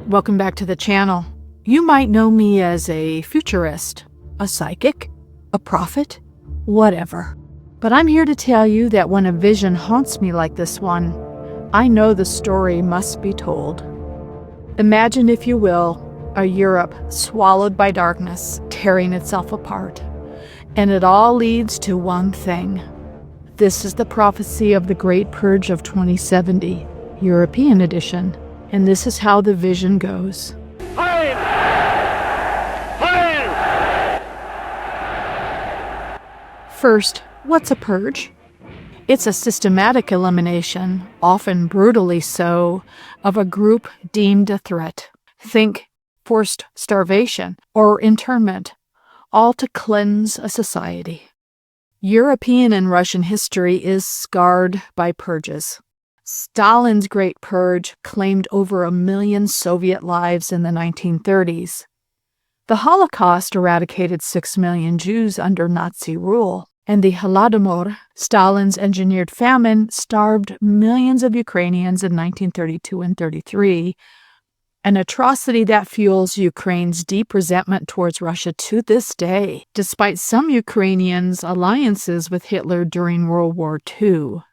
welcome back to the channel. You might know me as a futurist, a psychic, a prophet, whatever. But I'm here to tell you that when a vision haunts me like this one, I know the story must be told. Imagine, if you will, a Europe swallowed by darkness, tearing itself apart. And it all leads to one thing. This is the prophecy of the Great Purge of 2070, European edition. And this is how the vision goes. Fire! Fire! First, what's a purge? It's a systematic elimination, often brutally so, of a group deemed a threat. Think forced starvation or internment, all to cleanse a society. European and Russian history is scarred by purges. Stalin's Great Purge claimed over 1 million Soviet lives in the 1930s. The Holocaust eradicated 6 million Jews under Nazi rule, and the Holodomor, Stalin's engineered famine, starved millions of Ukrainians in 1932 and 33, an atrocity that fuels Ukraine's deep resentment towards Russia to this day, despite some Ukrainians' alliances with Hitler during World War II.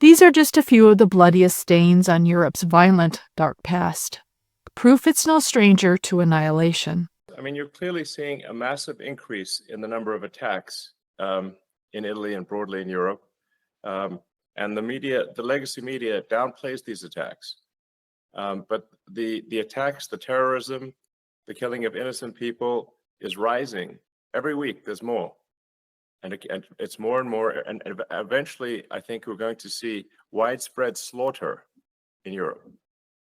These are just a few of the bloodiest stains on Europe's violent, dark past. Proof it's no stranger to annihilation. I mean, you're clearly seeing a massive increase in the number of attacks in Italy and broadly in Europe. And the media, the legacy media, downplays these attacks. But the attacks, the terrorism, the killing of innocent people is rising. Every week, there's more. And it's more and more. And eventually, I think we're going to see widespread slaughter in Europe.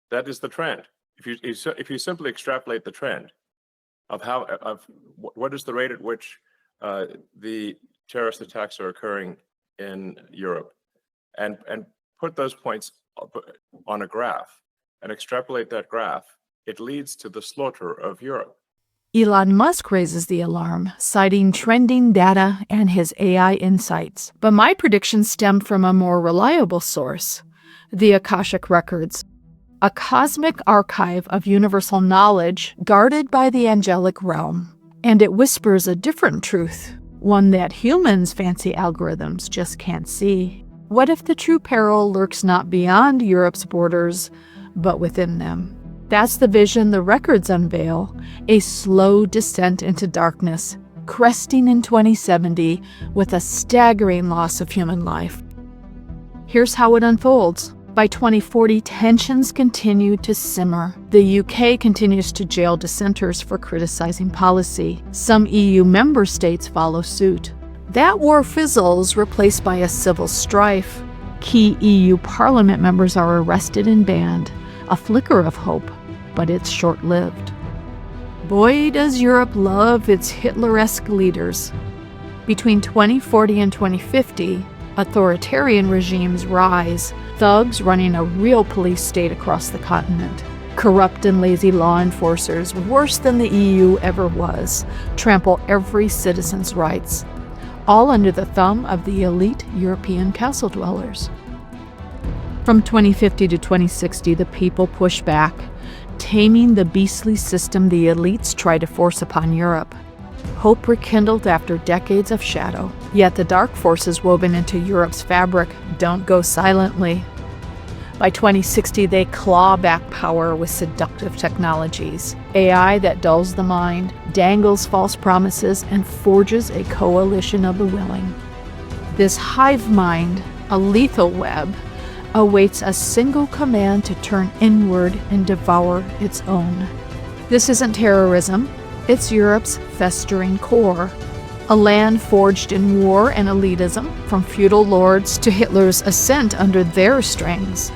That is the trend. If you simply extrapolate the trend of what is the rate at which the terrorist attacks are occurring in Europe, and put those points on a graph and extrapolate that graph, it leads to the slaughter of Europe. Elon Musk raises the alarm, citing trending data and his AI insights. But my predictions stem from a more reliable source, the Akashic Records, a cosmic archive of universal knowledge guarded by the angelic realm. And it whispers a different truth, one that humans' fancy algorithms just can't see. What if the true peril lurks not beyond Europe's borders, but within them? That's the vision the records unveil, a slow descent into darkness, cresting in 2070 with a staggering loss of human life. Here's how it unfolds. By 2040, tensions continue to simmer. The UK continues to jail dissenters for criticizing policy. Some EU member states follow suit. That war fizzles, replaced by a civil strife. Key EU Parliament members are arrested and banned. A flicker of hope, but it's short-lived. Boy, does Europe love its Hitler-esque leaders. Between 2040 and 2050, authoritarian regimes rise, thugs running a real police state across the continent. Corrupt and lazy law enforcers, worse than the EU ever was, trample every citizen's rights, all under the thumb of the elite European castle dwellers. From 2050 to 2060, the people push back, taming the beastly system the elites try to force upon Europe. Hope rekindled after decades of shadow. Yet the dark forces woven into Europe's fabric don't go silently. By 2060, they claw back power with seductive technologies. AI that dulls the mind, dangles false promises, and forges a coalition of the willing. This hive mind, a lethal web, awaits a single command to turn inward and devour its own. This isn't terrorism, it's Europe's festering core, a land forged in war and elitism, from feudal lords to Hitler's ascent under their strings.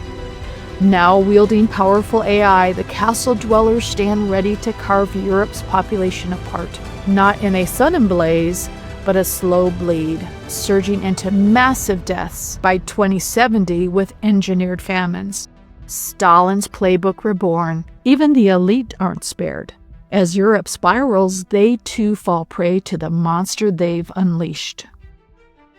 Now wielding powerful AI, the castle dwellers stand ready to carve Europe's population apart, not in a sudden blaze, but a slow bleed, surging into massive deaths by 2070 with engineered famines. Stalin's playbook reborn. Even the elite aren't spared. As Europe spirals, they too fall prey to the monster they've unleashed.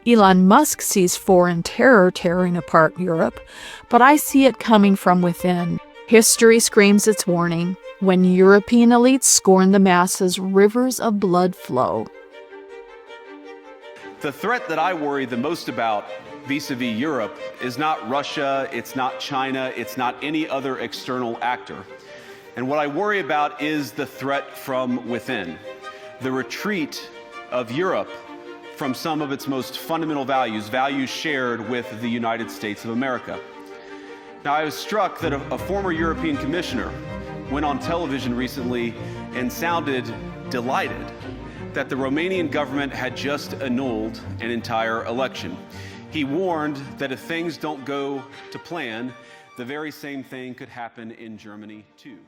Elon Musk sees foreign terror tearing apart Europe, but I see it coming from within. History screams its warning. When European elites scorn the masses, rivers of blood flow. The threat that I worry the most about vis-a-vis Europe is not Russia, it's not China, it's not any other external actor. And what I worry about is the threat from within, the retreat of Europe from some of its most fundamental values, values shared with the United States of America. Now, I was struck that a former European commissioner went on television recently and sounded delighted that the Romanian government had just annulled an entire election. He warned that if things don't go to plan, the very same thing could happen in Germany too.